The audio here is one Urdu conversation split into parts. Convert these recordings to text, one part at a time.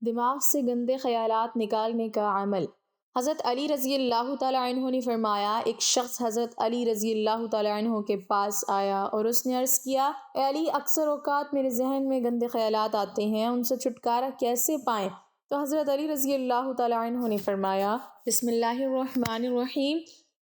دماغ سے گندے خیالات نکالنے کا عمل۔ حضرت علی رضی اللہ تعالیٰ عنہ نے فرمایا، ایک شخص حضرت علی رضی اللہ تعالیٰ عنہ کے پاس آیا اور اس نے عرض کیا، اے علی، اکثر اوقات میرے ذہن میں گندے خیالات آتے ہیں، ان سے چھٹکارا کیسے پائیں؟ تو حضرت علی رضی اللہ تعالیٰ عنہ نے فرمایا، بسم اللہ الرحمن الرحیم۔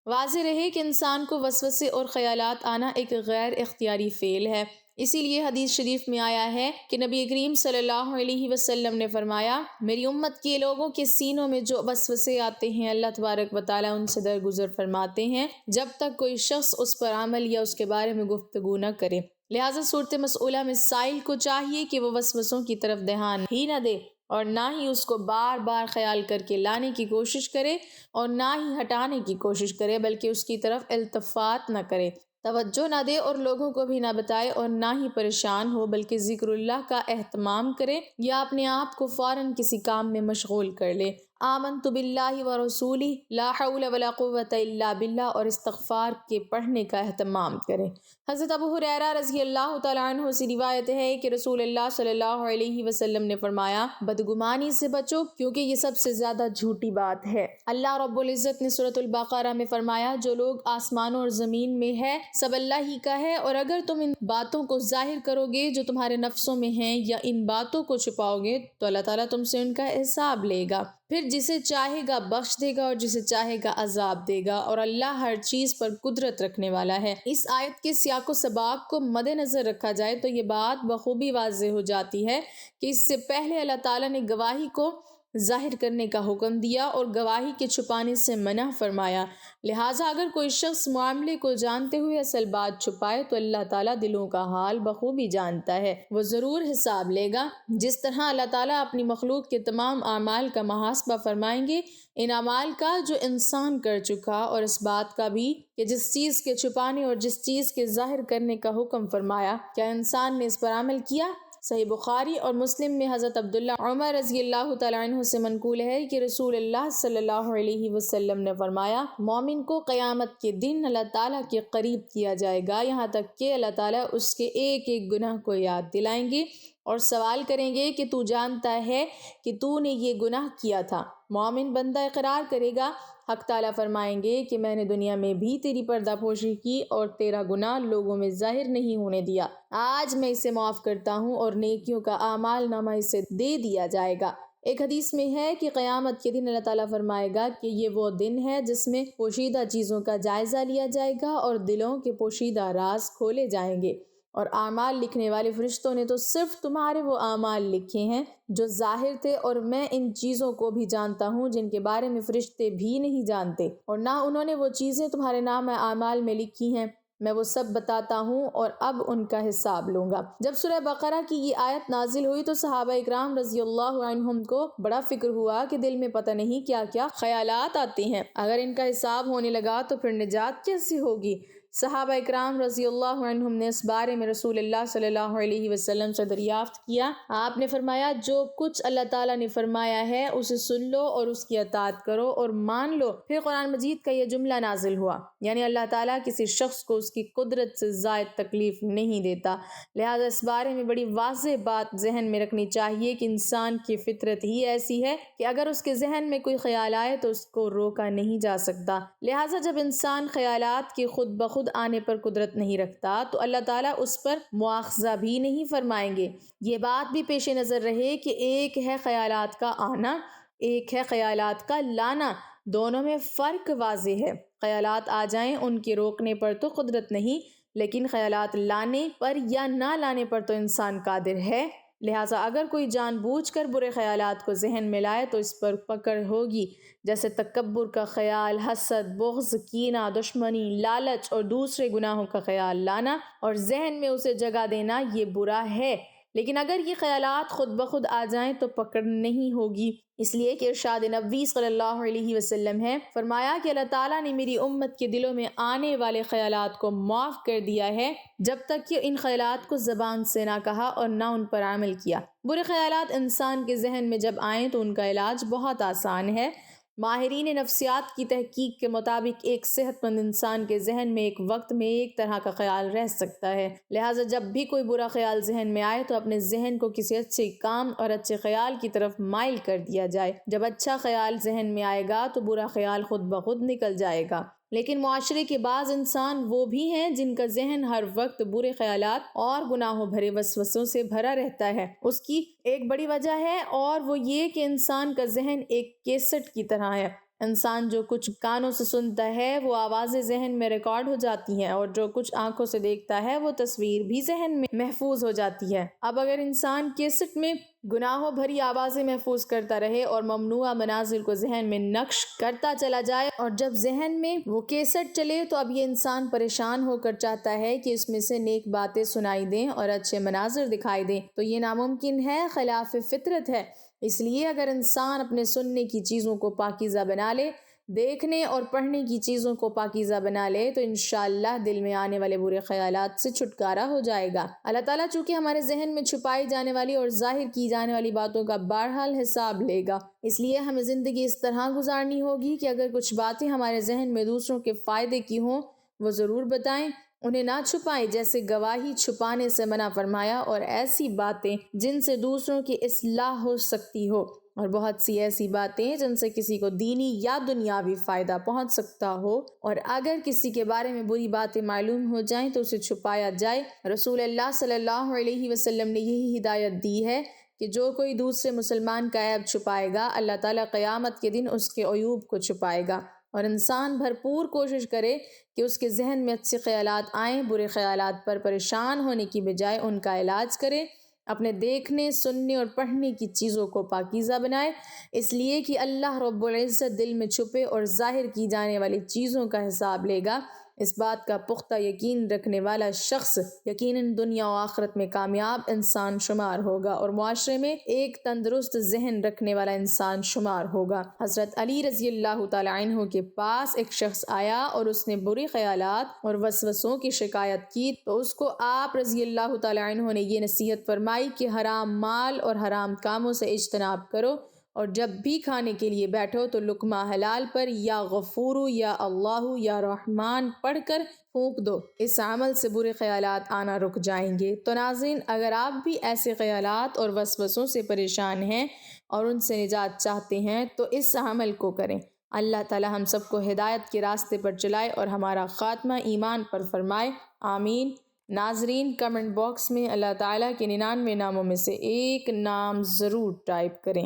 واضح رہے کہ انسان کو وسوسے اور خیالات آنا ایک غیر اختیاری فعل ہے۔ اسی لیے حدیث شریف میں آیا ہے کہ نبی کریم صلی اللہ علیہ وسلم نے فرمایا، میری امت کے لوگوں کے سینوں میں جو وسوسے آتے ہیں، اللہ تبارک و تعالیٰ ان سے درگزر فرماتے ہیں جب تک کوئی شخص اس پر عمل یا اس کے بارے میں گفتگو نہ کرے۔ لہٰذا صورت مسئولہ میں سائل کو چاہیے کہ وہ وسوسوں کی طرف دھیان ہی نہ دے اور نہ ہی اس کو بار بار خیال کر کے لانے کی کوشش کرے اور نہ ہی ہٹانے کی کوشش کرے، بلکہ اس کی طرف التفات نہ کرے، توجہ نہ دے اور لوگوں کو بھی نہ بتائے اور نہ ہی پریشان ہو، بلکہ ذکر اللہ کا اہتمام کرے یا اپنے آپ کو فوراً کسی کام میں مشغول کر لے۔ آمنت باللہ ورسولہ، لا حول ولا قوۃ الا باللہ، اور استغفار کے پڑھنے کا اہتمام کرے۔ حضرت ابو ہریرہ رضی اللہ تعالیٰ عنہ سے روایت ہے کہ رسول اللہ صلی اللہ علیہ وسلم نے فرمایا، بدگمانی سے بچو کیونکہ یہ سب سے زیادہ جھوٹی بات ہے۔ اللہ رب العزت نے سورۃ البقرہ میں فرمایا، جو لوگ آسمانوں اور زمین میں ہے سب اللہ ہی کا ہے، اور اگر تم ان باتوں کو ظاہر کرو گے جو تمہارے نفسوں میں ہیں یا ان باتوں کو چھپاؤ گے تو اللہ تعالیٰ تم سے ان کا حساب لے گا، پھر جسے چاہے گا بخش دے گا اور جسے چاہے گا عذاب دے گا، اور اللہ ہر چیز پر قدرت رکھنے والا ہے۔ اس آیت کے سیاق و سباق کو مد نظر رکھا جائے تو یہ بات بخوبی واضح ہو جاتی ہے کہ اس سے پہلے اللہ تعالیٰ نے گواہی کو ظاہر کرنے کا حکم دیا اور گواہی کے چھپانے سے منع فرمایا۔ لہٰذا اگر کوئی شخص معاملے کو جانتے ہوئے اصل بات چھپائے تو اللہ تعالیٰ دلوں کا حال بخوبی جانتا ہے، وہ ضرور حساب لے گا۔ جس طرح اللہ تعالیٰ اپنی مخلوق کے تمام اعمال کا محاسبہ فرمائیں گے، ان اعمال کا جو انسان کر چکا، اور اس بات کا بھی کہ جس چیز کے چھپانے اور جس چیز کے ظاہر کرنے کا حکم فرمایا، کیا انسان نے اس پر عمل کیا؟ صحیح بخاری اور مسلم میں حضرت عبداللہ عمر رضی اللہ تعالیٰ عنہ سے منقول ہے کہ رسول اللہ صلی اللہ علیہ وسلم نے فرمایا، مومن کو قیامت کے دن اللہ تعالیٰ کے قریب کیا جائے گا، یہاں تک کہ اللہ تعالیٰ اس کے ایک ایک گناہ کو یاد دلائیں گے اور سوال کریں گے کہ تو جانتا ہے کہ تو نے یہ گناہ کیا تھا؟ مومن بندہ اقرار کرے گا، حق تعالیٰ فرمائیں گے کہ میں نے دنیا میں بھی تیری پردہ پوشی کی اور تیرا گناہ لوگوں میں ظاہر نہیں ہونے دیا، آج میں اسے معاف کرتا ہوں اور نیکیوں کا اعمال نامہ اسے دے دیا جائے گا۔ ایک حدیث میں ہے کہ قیامت کے دن اللہ تعالیٰ فرمائے گا کہ یہ وہ دن ہے جس میں پوشیدہ چیزوں کا جائزہ لیا جائے گا اور دلوں کے پوشیدہ راز کھولے جائیں گے، اور اعمال لکھنے والے فرشتوں نے تو صرف تمہارے وہ اعمال لکھے ہیں جو ظاہر تھے، اور میں ان چیزوں کو بھی جانتا ہوں جن کے بارے میں فرشتے بھی نہیں جانتے، اور نہ انہوں نے وہ چیزیں تمہارے نام اعمال میں لکھی ہیں، میں وہ سب بتاتا ہوں اور اب ان کا حساب لوں گا۔ جب سورہ بقرہ کی یہ آیت نازل ہوئی تو صحابہ اکرام رضی اللہ عنہم کو بڑا فکر ہوا کہ دل میں پتہ نہیں کیا کیا خیالات آتے ہیں، اگر ان کا حساب ہونے لگا تو پھر نجات کیسے ہوگی؟ صحابہ اکرام رضی اللہ عنہم نے اس بارے میں رسول اللہ صلی اللہ علیہ وسلم سے دریافت کیا۔ آپ نے فرمایا، جو کچھ اللہ تعالیٰ نے فرمایا ہے اسے سن لو اور اس کی اطاعت کرو اور مان لو۔ پھر قرآن مجید کا یہ جملہ نازل ہوا، یعنی اللہ تعالیٰ کسی شخص کو اس کی قدرت سے زائد تکلیف نہیں دیتا، لہذا اس بارے میں بڑی واضح بات ذہن میں رکھنی چاہیے کہ انسان کی فطرت ہی ایسی ہے کہ اگر اس کے ذہن میں کوئی خیال آئے تو اس کو روکا نہیں جا سکتا، لہذا جب انسان خیالات کی خود بخود آنے پر قدرت نہیں رکھتا تو اللہ تعالیٰ اس پر مواخذہ بھی نہیں فرمائیں گے۔ یہ بات بھی پیش نظر رہے کہ ایک ہے خیالات کا آنا، ایک ہے خیالات کا لانا، دونوں میں فرق واضح ہے۔ خیالات آ جائیں ان کے روکنے پر تو قدرت نہیں، لیکن خیالات لانے پر یا نہ لانے پر تو انسان قادر ہے، لہٰذا اگر کوئی جان بوجھ کر برے خیالات کو ذہن میں لائے تو اس پر پکڑ ہوگی، جیسے تکبر کا خیال، حسد، بغض، کینہ، دشمنی، لالچ اور دوسرے گناہوں کا خیال لانا اور ذہن میں اسے جگہ دینا، یہ برا ہے، لیکن اگر یہ خیالات خود بخود آ جائیں تو پکڑ نہیں ہوگی، اس لیے کہ ارشاد نبوی صلی اللہ علیہ وسلم ہے، فرمایا کہ اللہ تعالیٰ نے میری امت کے دلوں میں آنے والے خیالات کو معاف کر دیا ہے جب تک کہ ان خیالات کو زبان سے نہ کہا اور نہ ان پر عمل کیا۔ برے خیالات انسان کے ذہن میں جب آئیں تو ان کا علاج بہت آسان ہے، ماہرین نفسیات کی تحقیق کے مطابق ایک صحت مند انسان کے ذہن میں ایک وقت میں ایک طرح کا خیال رہ سکتا ہے، لہٰذا جب بھی کوئی برا خیال ذہن میں آئے تو اپنے ذہن کو کسی اچھے کام اور اچھے خیال کی طرف مائل کر دیا جائے۔ جب اچھا خیال ذہن میں آئے گا تو برا خیال خود بخود نکل جائے گا۔ لیکن معاشرے کے بعض انسان وہ بھی ہیں جن کا ذہن ہر وقت برے خیالات اور گناہوں بھرے وسوسوں سے بھرا رہتا ہے۔ اس کی ایک بڑی وجہ ہے اور وہ یہ کہ انسان کا ذہن ایک کیسٹ کی طرح ہے۔ انسان جو کچھ کانوں سے سنتا ہے وہ آوازیں ذہن میں ریکارڈ ہو جاتی ہیں، اور جو کچھ آنکھوں سے دیکھتا ہے وہ تصویر بھی ذہن میں محفوظ ہو جاتی ہے۔ اب اگر انسان کیسٹ میں گناہوں بھری آوازیں محفوظ کرتا رہے اور ممنوعہ مناظر کو ذہن میں نقش کرتا چلا جائے، اور جب ذہن میں وہ کیسٹ چلے تو اب یہ انسان پریشان ہو کر چاہتا ہے کہ اس میں سے نیک باتیں سنائی دیں اور اچھے مناظر دکھائی دیں، تو یہ ناممکن ہے، خلاف فطرت ہے۔ اس لیے اگر انسان اپنے سننے کی چیزوں کو پاکیزہ بنا لے، دیکھنے اور پڑھنے کی چیزوں کو پاکیزہ بنا لے، تو انشاءاللہ دل میں آنے والے برے خیالات سے چھٹکارا ہو جائے گا۔ اللہ تعالیٰ چونکہ ہمارے ذہن میں چھپائی جانے والی اور ظاہر کی جانے والی باتوں کا بہرحال حساب لے گا، اس لیے ہمیں زندگی اس طرح گزارنی ہوگی کہ اگر کچھ باتیں ہمارے ذہن میں دوسروں کے فائدے کی ہوں وہ ضرور بتائیں، انہیں نہ چھپائیں، جیسے گواہی چھپانے سے منع فرمایا، اور ایسی باتیں جن سے دوسروں کی اصلاح ہو سکتی ہو، اور بہت سی ایسی باتیں جن سے کسی کو دینی یا دنیاوی فائدہ پہنچ سکتا ہو، اور اگر کسی کے بارے میں بری باتیں معلوم ہو جائیں تو اسے چھپایا جائے۔ رسول اللہ صلی اللہ علیہ وسلم نے یہی ہدایت دی ہے کہ جو کوئی دوسرے مسلمان کا عیب چھپائے گا، اللہ تعالیٰ قیامت کے دن اس کے عیوب کو چھپائے گا، اور انسان بھرپور کوشش کرے کہ اس کے ذہن میں اچھے خیالات آئیں، برے خیالات پر پریشان ہونے کی بجائے ان کا علاج کرے، اپنے دیکھنے، سننے اور پڑھنے کی چیزوں کو پاکیزہ بنائے، اس لیے کہ اللہ رب العزت دل میں چھپے اور ظاہر کی جانے والی چیزوں کا حساب لے گا۔ اس بات کا پختہ یقین رکھنے والا شخص یقیناً دنیا و آخرت میں کامیاب انسان شمار ہوگا، اور معاشرے میں ایک تندرست ذہن رکھنے والا انسان شمار ہوگا۔ حضرت علی رضی اللہ تعالیٰ عنہ کے پاس ایک شخص آیا اور اس نے برے خیالات اور وسوسوں کی شکایت کی، تو اس کو آپ رضی اللہ تعالیٰ عنہ نے یہ نصیحت فرمائی کہ حرام مال اور حرام کاموں سے اجتناب کرو، اور جب بھی کھانے کے لیے بیٹھو تو لقمہ حلال پر یا غفور یا اللہ یا رحمان پڑھ کر پھونک دو، اس عمل سے برے خیالات آنا رک جائیں گے۔ تو ناظرین، اگر آپ بھی ایسے خیالات اور وسوسوں سے پریشان ہیں اور ان سے نجات چاہتے ہیں تو اس عمل کو کریں۔ اللہ تعالی ہم سب کو ہدایت کے راستے پر چلائے اور ہمارا خاتمہ ایمان پر فرمائے، آمین۔ ناظرین، کمنٹ باکس میں اللہ تعالیٰ کے 99 ناموں میں سے ایک نام ضرور ٹائپ کریں۔